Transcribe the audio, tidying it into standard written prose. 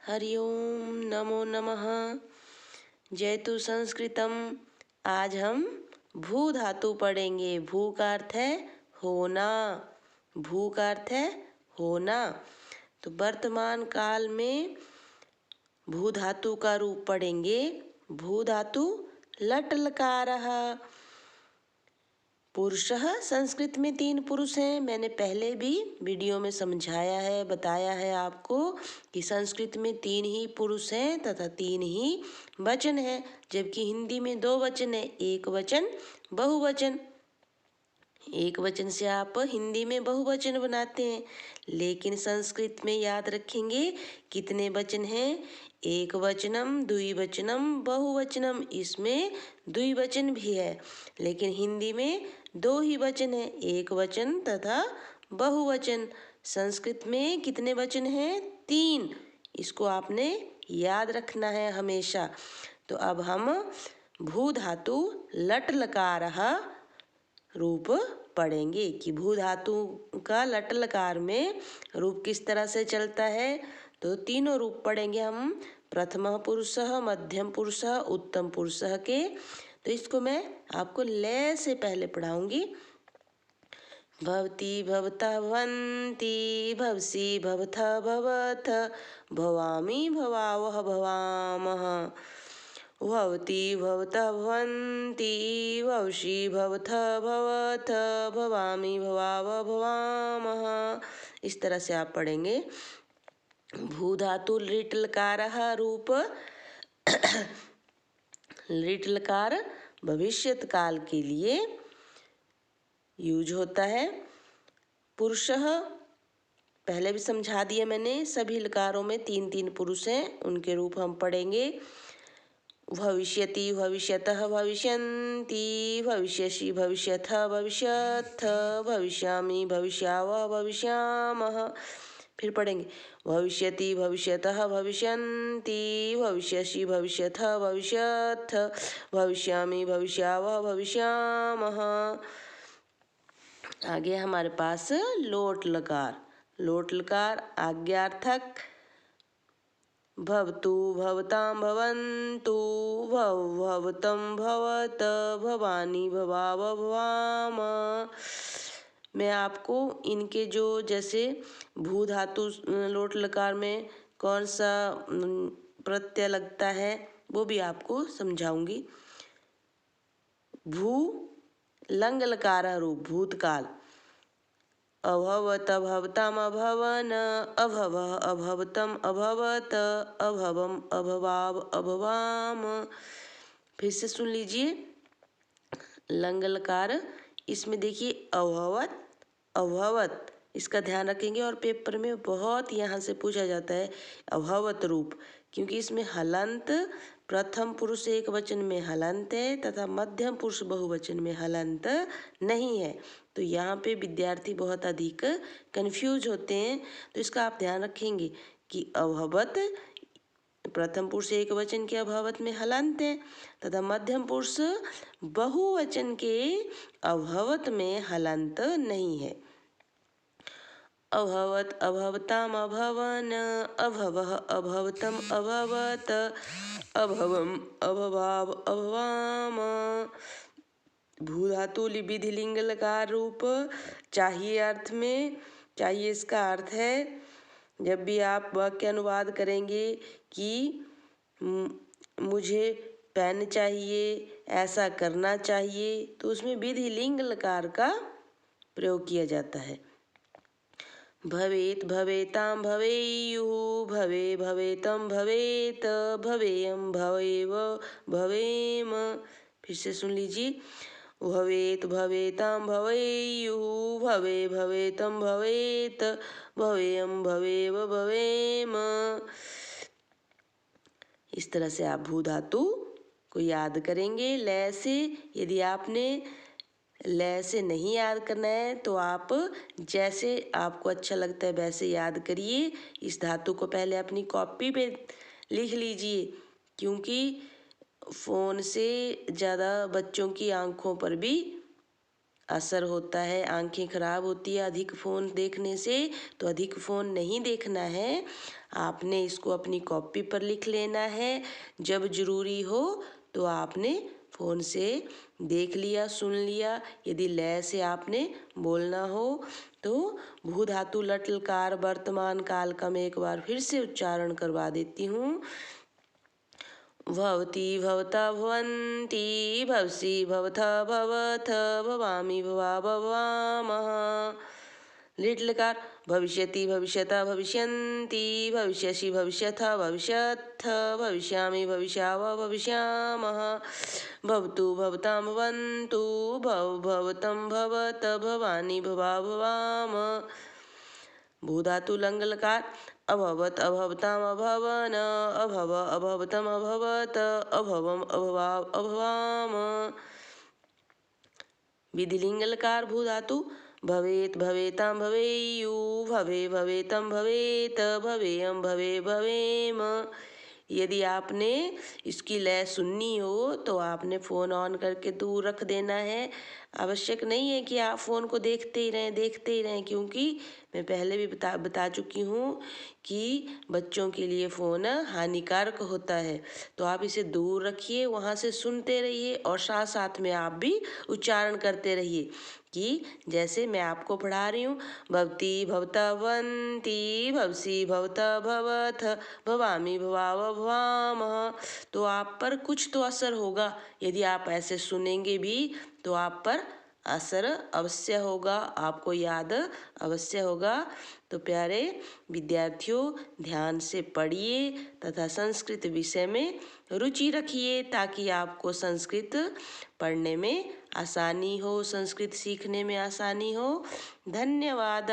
हरि ओम नमो नमः। जयतु संस्कृतम। आज हम भू धातु पढ़ेंगे। भू का अर्थ है होना। भू का अर्थ है होना। तो वर्तमान काल में भू धातु का रूप पढ़ेंगे। भू धातु लट लकारः। पुरुषः संस्कृत में 3 पुरुष हैं। मैंने पहले भी वीडियो में समझाया है, बताया है आपको कि संस्कृत में 3 ही पुरुष हैं तथा 3 ही वचन हैं, जबकि हिंदी में 2 वचन है, एक वचन बहुवचन। एक वचन से आप हिंदी में बहुवचन बनाते हैं, लेकिन संस्कृत में याद रखेंगे कितने वचन हैं? एक वचनम, द्विवचनम, बहुवचनम। इसमें द्विवचन भी है, लेकिन हिंदी में 2 ही वचन है, एक वचन तथा बहुवचन। संस्कृत में कितने वचन हैं? 3। इसको आपने याद रखना है हमेशा। तो अब हम भू धातु लट लकारः रूप पढ़ेंगे कि भू धातु का लट लकार में रूप किस तरह से चलता है। तो तीनों रूप पढ़ेंगे हम, प्रथम पुरुषः, मध्यम पुरुषः, उत्तम पुरुषः के। तो इसको मैं आपको ले से पहले पढ़ाऊंगी। भवती भवतः भवन्ति, भवसि भवथः भवथ, भवामि भवावः भवामः। भवती भवतः भवन्ति, भवसि भवथः भवथ, भवामि भवावः भवामः। इस तरह से आप पढ़ेंगे। भू धातु लिट लकारः रूप लिट लकार भविष्यत काल के लिए यूज होता है। पुरुषः पहले भी समझा दिया मैंने। सभी लकारों में 3-3 पुरुष हैं, उनके रूप हम पढ़ेंगे। भविष्यति, भविष्यतः, भविष्यन्ति, भविष्यसि, भविष्यथः, भविष्यथ, भविष्यामि, भविष्यावः, भविष्यामः। फिर पढ़ेंगे भविष्यति, भविष्यतः, भविष्यन्ति, भविष्यसि, भविष्यथः, भविष्यथ, भविष्यामि, भविष्यावः, भविष्यामः। आगे हमारे पास लोट लकार। लोट लकार आज्ञार्थक। भवतु, भवतां, भवन्तु, भवतं, भवत, भवानी, भवाव, भवाम। मैं आपको इनके जो जैसे भू धातु लोट लकार में कौन सा प्रत्यय लगता है वो भी आपको समझाऊंगी। भू लंग लकार रूप भूतकाल। अभवत, अभवताम, अभवन, अभवः, अभवतम, अभवत, अभवम, अभवाव, अभवाम। फिर से सुन लीजिए। लंग लकार, इसमें देखिए अभवत, अभवत, इसका ध्यान रखेंगे और पेपर में बहुत यहाँ से पूछा जाता है अभवत रूप, क्योंकि इसमें हलंत प्रथम पुरुष एक वचन में हलंत है तथा मध्यम पुरुष बहुवचन में हलंत नहीं है। तो यहाँ पे विद्यार्थी बहुत अधिक कंफ्यूज होते हैं। तो इसका आप ध्यान रखेंगे कि अभवत प्रथम पुरुष एक वचन के अभवत में हलंत है तथा मध्यम पुरुष बहुवचन के अभवत में हलंत नहीं है। अभवत, अभवताम, अभवन, अभवः, अभवतम, अभवत, अभवम, अभवाव, अभवाम। भू धातु विधि लिंग लकार रूप चाहिए अर्थ में। चाहिए इसका अर्थ है जब भी आप वाक्य अनुवाद करेंगे कि मुझे पेन चाहिए, ऐसा करना चाहिए, तो उसमें विधि लिंग लकार का प्रयोग किया जाता है। भवेत, भवेतां, भवेयुः, भवे, भवेतम, भवेत, भवेयं, भवेव, भवेम। फिर से सुन लीजिए। भवेत, भवेतां, भवेयुः, भवे, भवेतम, भवेत, भवेयं, भवेव, भवेम। इस तरह से आप भू धातु को याद करेंगे लय से। यदि आपने लय से नहीं याद करना है तो आप जैसे आपको अच्छा लगता है वैसे याद करिए। इस धातु को पहले अपनी कॉपी पे लिख लीजिए, क्योंकि फ़ोन से ज़्यादा बच्चों की आँखों पर भी असर होता है, आंखें खराब होती है अधिक फ़ोन देखने से। तो अधिक फ़ोन नहीं देखना है, आपने इसको अपनी कॉपी पर लिख लेना है। जब ज़रूरी हो तो आपने फ़ोन से देख लिया, सुन लिया। यदि लय से आपने बोलना हो तो भू धातु लट लकार वर्तमान काल का मैं एक बार फिर से उच्चारण करवा देती हूँ। भवती भवता भवन्ति भवसि भवथा भवथ भवामि भवा भवामः। लिट् लकार भविष्यति भविष्यता भविष्यन्ति भविष्यसि भविष्यथा भविष्यत्थ भविष्यामि भविष्यावः भविष्यामः। भवतु भवतां भवन्तु भव भवतं भवत भवानि भवा भवाम। भू धातु लङ् लकार अभवत् अभवताम् अभवन अभव अभवतम् अभवत अभवम् अभवा अभवाम। विधिलिङ्ग लकार भू धातु भवेत् भवेतां भवेयु भवे भवेतं भवेत भवेयं भवे भवेम। यदि आपने इसकी लय सुननी हो तो आपने फ़ोन ऑन करके दूर रख देना है। आवश्यक नहीं है कि आप फ़ोन को देखते ही रहें, क्योंकि मैं पहले भी बता चुकी हूँ कि बच्चों के लिए फ़ोन हानिकारक होता है। तो आप इसे दूर रखिए, वहाँ से सुनते रहिए और साथ साथ में आप भी उच्चारण करते रहिए कि जैसे मैं आपको पढ़ा रही हूँ, भवती भवता भवन्ति भवसि भवता भवथ भवामि भवा भवामः। तो आप पर कुछ तो असर होगा। यदि आप ऐसे सुनेंगे भी तो आप पर असर अवश्य होगा, आपको याद अवश्य होगा। तो प्यारे विद्यार्थियों, ध्यान से पढ़िए तथा संस्कृत विषय में रुचि रखिए ताकि आपको संस्कृत पढ़ने में आसानी हो, संस्कृत सीखने में आसानी हो। धन्यवाद।